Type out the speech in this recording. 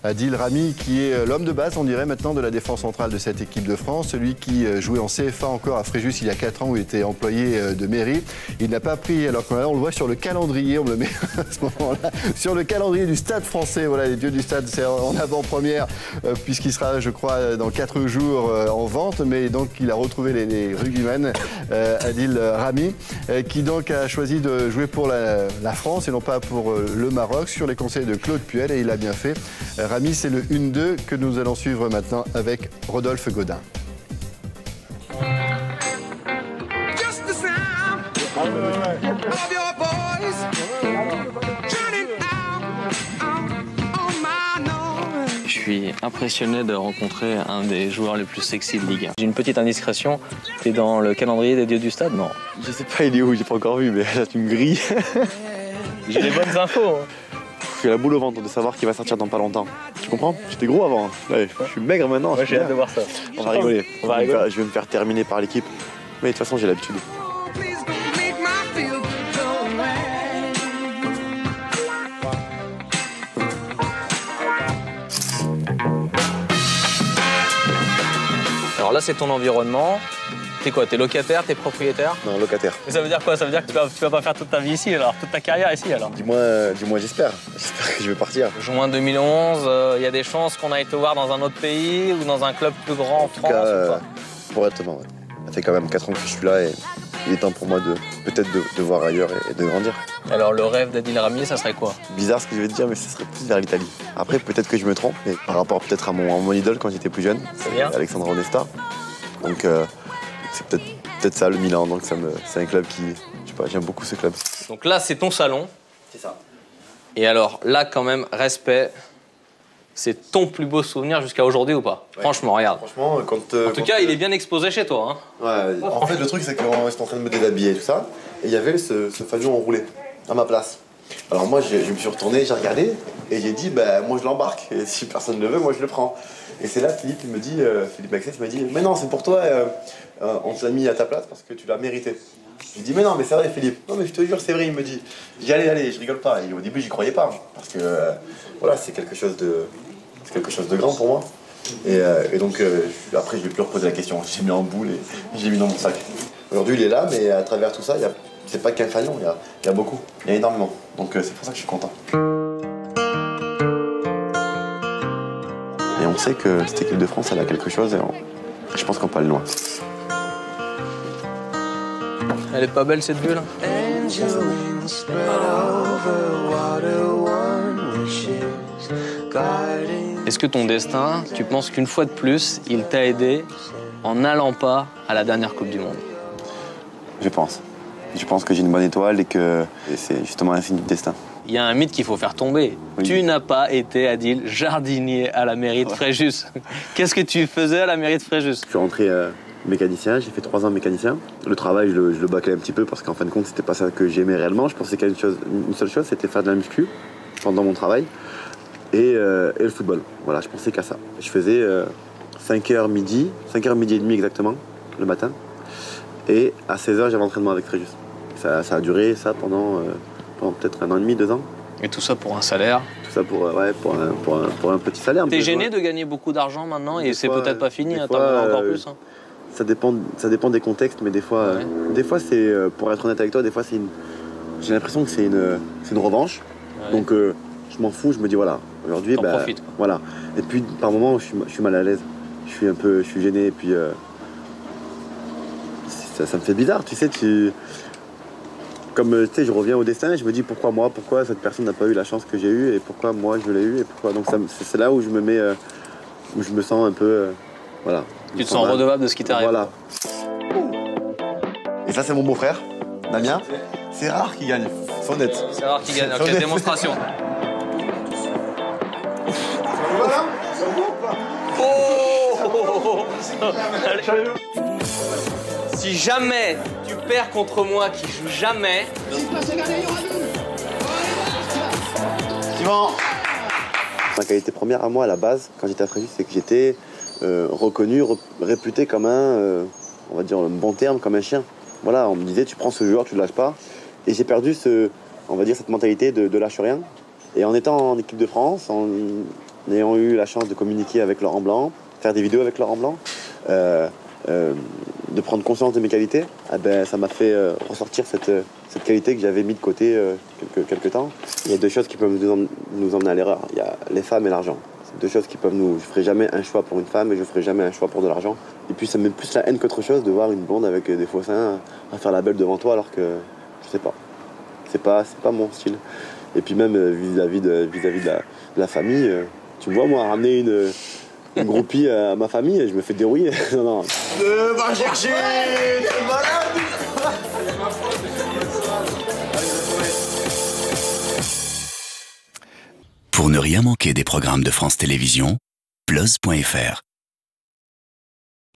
Adil Rami, qui est l'homme de base, on dirait maintenant, de la défense centrale de cette équipe de France. Celui qui jouait en CFA encore à Fréjus il y a 4 ans, où il était employé de mairie. Il n'a pas pris, alors qu'on le voit sur le calendrier, on me le met à ce moment-là, sur le calendrier du Stade français. Voilà, les dieux du stade, c'est en avant-première, puisqu'il sera, je crois, dans 4 jours en vente. Mais donc, il a retrouvé les rugbymen, Adil Rami, qui donc a choisi de jouer pour la France et non pas pour le Maroc, sur les conseils de Claude Puel, et il a bien fait. Rami, c'est le 1-2 que nous allons suivre maintenant avec Rodolphe Gaudin. Je suis impressionné de rencontrer un des joueurs les plus sexy de Ligue 1. J'ai une petite indiscrétion. T'es dans le calendrier des dieux du stade, non? Je sais pas, il est où, j'ai pas encore vu, mais là tu me grilles. J'ai les bonnes infos. J'ai la boule au ventre de savoir qu'il va sortir dans pas longtemps. Tu comprends? J'étais gros avant. Ouais, je suis maigre maintenant. Ouais, j'ai hâte de voir ça. On va rigoler. On va rigoler. Je vais me faire terminer par l'équipe. Mais de toute façon, j'ai l'habitude. Alors là, c'est ton environnement. T'es quoi? T'es locataire? T'es propriétaire? Non, locataire. Mais ça veut dire quoi? Ça veut dire que tu vas pas faire toute ta vie ici, alors toute ta carrière ici, alors? Dis-moi, j'espère. J'espère que je vais partir. Juin 2011, il y a des chances qu'on aille te voir dans un autre pays ou dans un club plus grand en France, cas, ou pas? Pour être honnête, ouais. Ça fait quand même 4 ans que je suis là et il est temps pour moi peut-être de voir ailleurs et de grandir. Alors le rêve d'Adil Rami, ça serait quoi? Bizarre ce que je vais te dire, mais ce serait plus vers l'Italie. Après, peut-être que je me trompe, mais par rapport peut-être à mon idole quand j'étais plus jeune, C'est-à-dire Alexandre Onesta. Donc c'est peut-être ça le Milan. Donc c'est un club qui, je sais pas, j'aime beaucoup ce club. Donc là, c'est ton salon. C'est ça. Et alors là, quand même, respect. C'est ton plus beau souvenir jusqu'à aujourd'hui ou pas? Ouais. Franchement, regarde. Franchement, En tout cas, il est bien exposé chez toi. Hein. Ouais, en fait, le truc, c'est qu'on était en train de me déshabiller et tout ça. Et il y avait ce fanion enroulé à ma place. Alors moi, je me suis retourné, j'ai regardé et j'ai dit, bah, moi je l'embarque. Et si personne ne le veut, moi je le prends. Et c'est là, Philippe Maxès me dit, mais non, c'est pour toi, on te l'a mis à ta place parce que tu l'as mérité. Je lui dis, mais non, mais c'est vrai, Philippe. Non, mais je te jure, c'est vrai, il me dit. Je dis, allez, je rigole pas. Et au début, j'y croyais pas. Parce que, voilà, c'est quelque chose de grand pour moi. Et donc, après, je lui ai plus reposé la question. J'ai mis en boule et j'ai mis dans mon sac. Aujourd'hui, il est là, mais à travers tout ça, c'est pas qu'un fanion, il y a beaucoup. Il y a énormément. Donc, c'est pour ça que je suis content. Et on sait que cette équipe de France, elle a quelque chose et je pense qu'on peut aller loin. Elle est pas belle cette bulle? Est-ce que ton destin, tu penses qu'une fois de plus, il t'a aidé en n'allant pas à la dernière Coupe du Monde? Je pense. Je pense que j'ai une bonne étoile et que c'est justement un signe du destin. Il y a un mythe qu'il faut faire tomber. Oui. Tu n'as pas été, Adil, jardinier à la mairie de Fréjus. Qu'est-ce que tu faisais à la mairie de Fréjus? Je suis rentré mécanicien, j'ai fait 3 ans mécanicien. Le travail, je le bâclais un petit peu parce qu'en fin de compte, c'était pas ça que j'aimais réellement. Je pensais qu'il y avait une seule chose, c'était faire de la muscu pendant mon travail et le football. Voilà, je pensais qu'à ça. Je faisais 5h midi et demi exactement, le matin. Et à 16h, j'avais entraînement avec Fréjus. Ça a duré ça pendant peut-être 1 an et demi, 2 ans. Et tout ça pour un salaire? Tout ça pour un petit salaire. T'es gêné de gagner beaucoup d'argent maintenant et c'est peut-être pas fini, t'en veux encore plus. Hein. Ça dépend des contextes, mais des fois, c'est, pour être honnête avec toi, des fois j'ai l'impression que c'est une revanche. Ouais. Donc je m'en fous, je me dis voilà, aujourd'hui, profites, quoi. Voilà. Et puis par moments, je suis mal à l'aise, je suis gêné, et puis ça me fait bizarre, tu sais, comme tu sais, je reviens au destin, je me dis pourquoi moi, pourquoi cette personne n'a pas eu la chance que j'ai eue et pourquoi moi je l'ai eue et pourquoi. Donc c'est là où je me mets, où je me sens un peu, voilà. Tu te sens redevable de ce qui t'arrive. Voilà. Et ça c'est mon beau-frère, Damien. C'est rare qu'il gagne, c'est honnête. C'est rare qu'il gagne. Ok, démonstration. Voilà. Oh. Si jamais tu perds contre moi qui joue jamais... Suivant. Ma qualité première à moi à la base, quand j'étais à Fréjus, c'est que j'étais reconnu, réputé comme on va dire un bon terme, comme un chien. Voilà, on me disait tu prends ce joueur, tu le lâches pas. Et j'ai perdu on va dire cette mentalité de lâche rien. Et en étant en équipe de France, ayant eu la chance de communiquer avec Laurent Blanc, faire des vidéos avec Laurent Blanc, de prendre conscience de mes qualités, ça m'a fait ressortir cette qualité que j'avais mis de côté quelque temps. Il y a deux choses qui peuvent nous emmener à l'erreur. Il y a les femmes et l'argent. C'est deux choses qui peuvent nous... Je ne ferai jamais un choix pour une femme et je ne ferai jamais un choix pour de l'argent. Et puis ça me met plus la haine qu'autre chose de voir une blonde avec des faux seins à faire la belle devant toi alors que, je sais pas, c'est pas mon style. Et puis même vis-à-vis de la famille, tu me vois moi ramener une groupie à ma famille et je me fais dérouiller. Non. Va chercher, t'es malade. Pour ne rien manquer des programmes de France Télévisions, plus.fr